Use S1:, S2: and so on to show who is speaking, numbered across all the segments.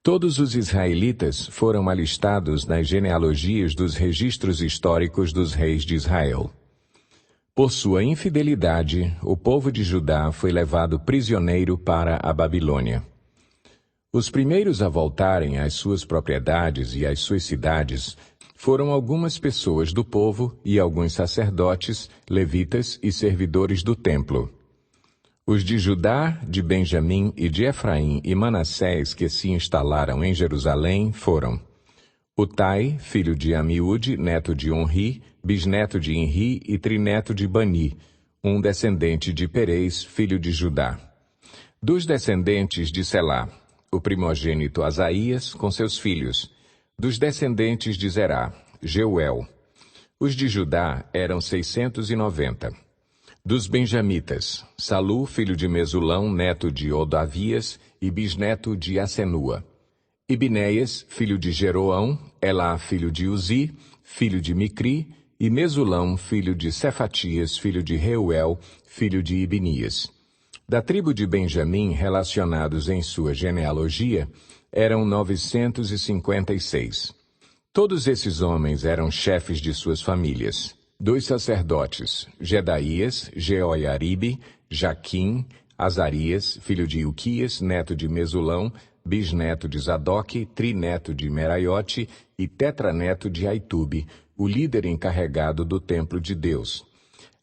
S1: Todos os israelitas foram alistados nas genealogias dos registros históricos dos reis de Israel. Por sua infidelidade, o povo de Judá foi levado prisioneiro para a Babilônia. Os primeiros a voltarem às suas propriedades e às suas cidades foram algumas pessoas do povo e alguns sacerdotes, levitas e servidores do templo. Os de Judá, de Benjamim e de Efraim e Manassés que se instalaram em Jerusalém foram Utai, filho de Amiúde, neto de Onri, bisneto de Enri e trineto de Bani, um descendente de Perez, filho de Judá. Dos descendentes de Selá, o primogênito Asaías com seus filhos. Dos descendentes de Zerá, Jeuel. Os de Judá eram 690. Dos benjamitas, Salu, filho de Mesulão, neto de Odavias e bisneto de Asenua. Ibinéias, filho de Jeroão, Elá, filho de Uzi, filho de Micri, e Mesulão, filho de Cefatias, filho de Reuel, filho de Ibnias. Da tribo de Benjamim, relacionados em sua genealogia, eram 956. Todos esses homens eram chefes de suas famílias. 2 sacerdotes, Jedaías, Jeoiaribe, Jaquim, Azarias, filho de Ilquias, neto de Mesulão, bisneto de Zadoque, trineto de Meraiote e tetraneto de Aitube, o líder encarregado do templo de Deus.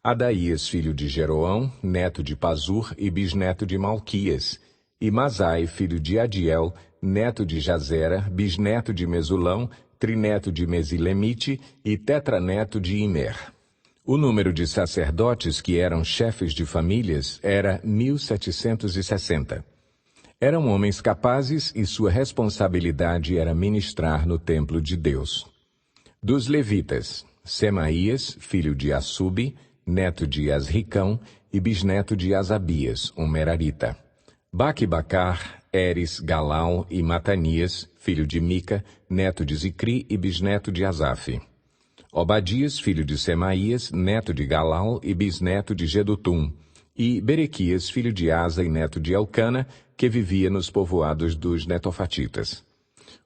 S1: Adaías, filho de Jeroão, neto de Pazur e bisneto de Malquias, e Masai, filho de Adiel, neto de Jazera, bisneto de Mesulão, trineto de Mesilemite e tetraneto de Imer. O número de sacerdotes que eram chefes de famílias era 1760. Eram homens capazes e sua responsabilidade era ministrar no templo de Deus. Dos levitas, Semaías, filho de Assube, neto de Asricão e bisneto de Asabias, um merarita. Baque-Bacar, Eres, Galal e Matanias, filho de Mica, neto de Zicri e bisneto de Asaf. Obadias, filho de Semaías, neto de Galal e bisneto de Gedutum. E Berequias, filho de Asa e neto de Elcana, que vivia nos povoados dos netofatitas.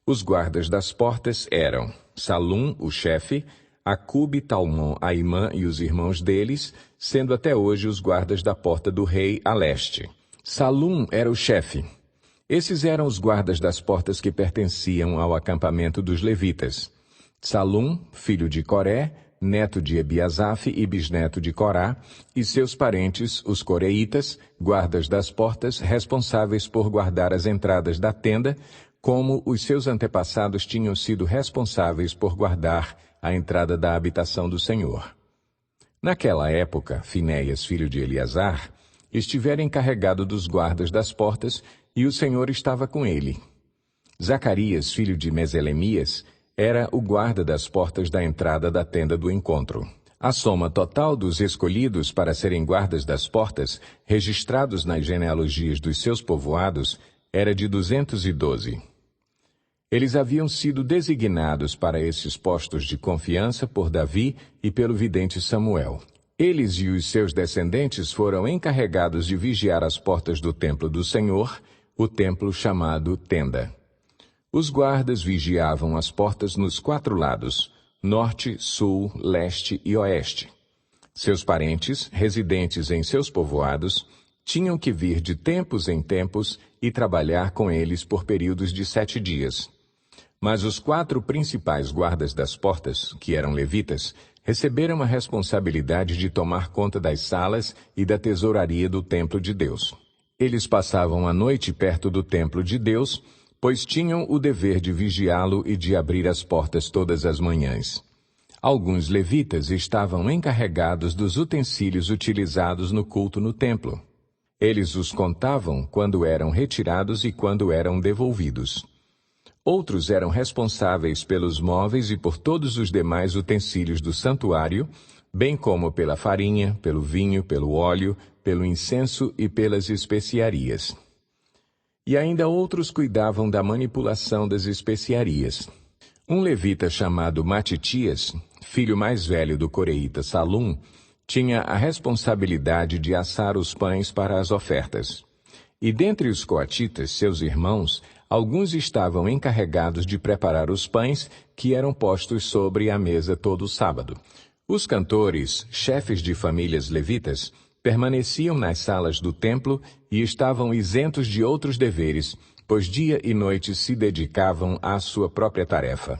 S1: Os guardas das portas eram Salum, o chefe, Acube, Talmon, Aimã e os irmãos deles, sendo até hoje os guardas da porta do rei a leste. Salum era o chefe. Esses eram os guardas das portas que pertenciam ao acampamento dos levitas. Salum, filho de Coré, neto de Ebiasaf e bisneto de Corá, e seus parentes, os coreitas, guardas das portas, responsáveis por guardar as entradas da tenda, como os seus antepassados tinham sido responsáveis por guardar a entrada da habitação do Senhor. Naquela época, Finéias, filho de Eleazar, estivera encarregado dos guardas das portas, e o Senhor estava com ele. Zacarias, filho de Meselemias, era o guarda das portas da entrada da tenda do encontro. A soma total dos escolhidos para serem guardas das portas, registrados nas genealogias dos seus povoados, era de 212. Eles haviam sido designados para esses postos de confiança por Davi e pelo vidente Samuel. Eles e os seus descendentes foram encarregados de vigiar as portas do templo do Senhor, o templo chamado Tenda. Os guardas vigiavam as portas nos 4 lados, norte, sul, leste e oeste. Seus parentes, residentes em seus povoados, tinham que vir de tempos em tempos e trabalhar com eles por períodos de 7 dias. Mas os 4 principais guardas das portas, que eram levitas, receberam a responsabilidade de tomar conta das salas e da tesouraria do templo de Deus. Eles passavam a noite perto do templo de Deus, pois tinham o dever de vigiá-lo e de abrir as portas todas as manhãs. Alguns levitas estavam encarregados dos utensílios utilizados no culto no templo. Eles os contavam quando eram retirados e quando eram devolvidos. Outros eram responsáveis pelos móveis e por todos os demais utensílios do santuário, bem como pela farinha, pelo vinho, pelo óleo, pelo incenso e pelas especiarias. E ainda outros cuidavam da manipulação das especiarias. Um levita chamado Matitias, filho mais velho do coreíta Salum, tinha a responsabilidade de assar os pães para as ofertas. E dentre os coatitas, seus irmãos, Alguns estavam encarregados de preparar os pães que eram postos sobre a mesa todo sábado. Os cantores, chefes de famílias levitas, permaneciam nas salas do templo e estavam isentos de outros deveres, pois dia e noite se dedicavam à sua própria tarefa.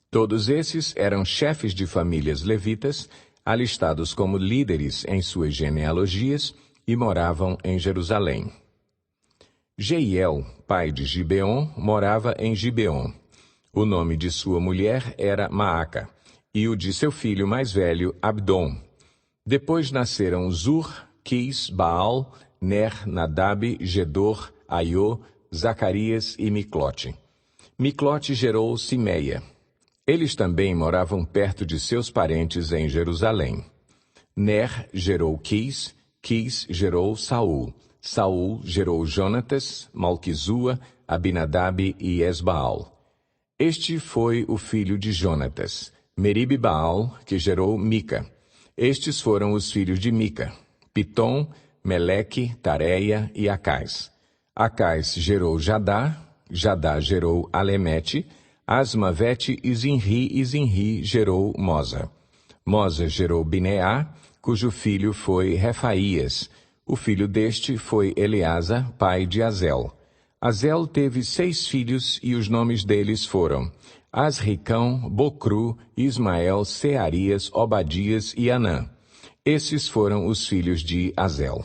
S1: Todos esses eram chefes de famílias levitas, alistados como líderes em suas genealogias, e moravam em Jerusalém. Jeiel, pai de Gibeon, morava em Gibeon. O nome de sua mulher era Maaca, e o de seu filho mais velho, Abdon. Depois nasceram Zur, Quis, Baal, Ner, Nadab, Gedor, Aiô, Zacarias e Miclote. Miclote gerou Simeia. Eles também moravam perto de seus parentes em Jerusalém. Ner gerou Quis, Quis gerou Saul. Saul gerou Jonatas, Malquizua, Abinadab e Esbaal. Este foi o filho de Jonatas, Meribe-Baal, que gerou Mica. Estes foram os filhos de Mica, Pitom, Meleque, Tareia e Acais. Acais gerou Jadá, Jadá gerou Alemete, Asmavete e Zinri gerou Moza. Moza gerou Bineá, cujo filho foi Refaías. O filho deste foi Eleasa, pai de Azel. Azel teve 6 filhos e os nomes deles foram Asricão, Bocru, Ismael, Searias, Obadias e Anã. Esses foram os filhos de Azel.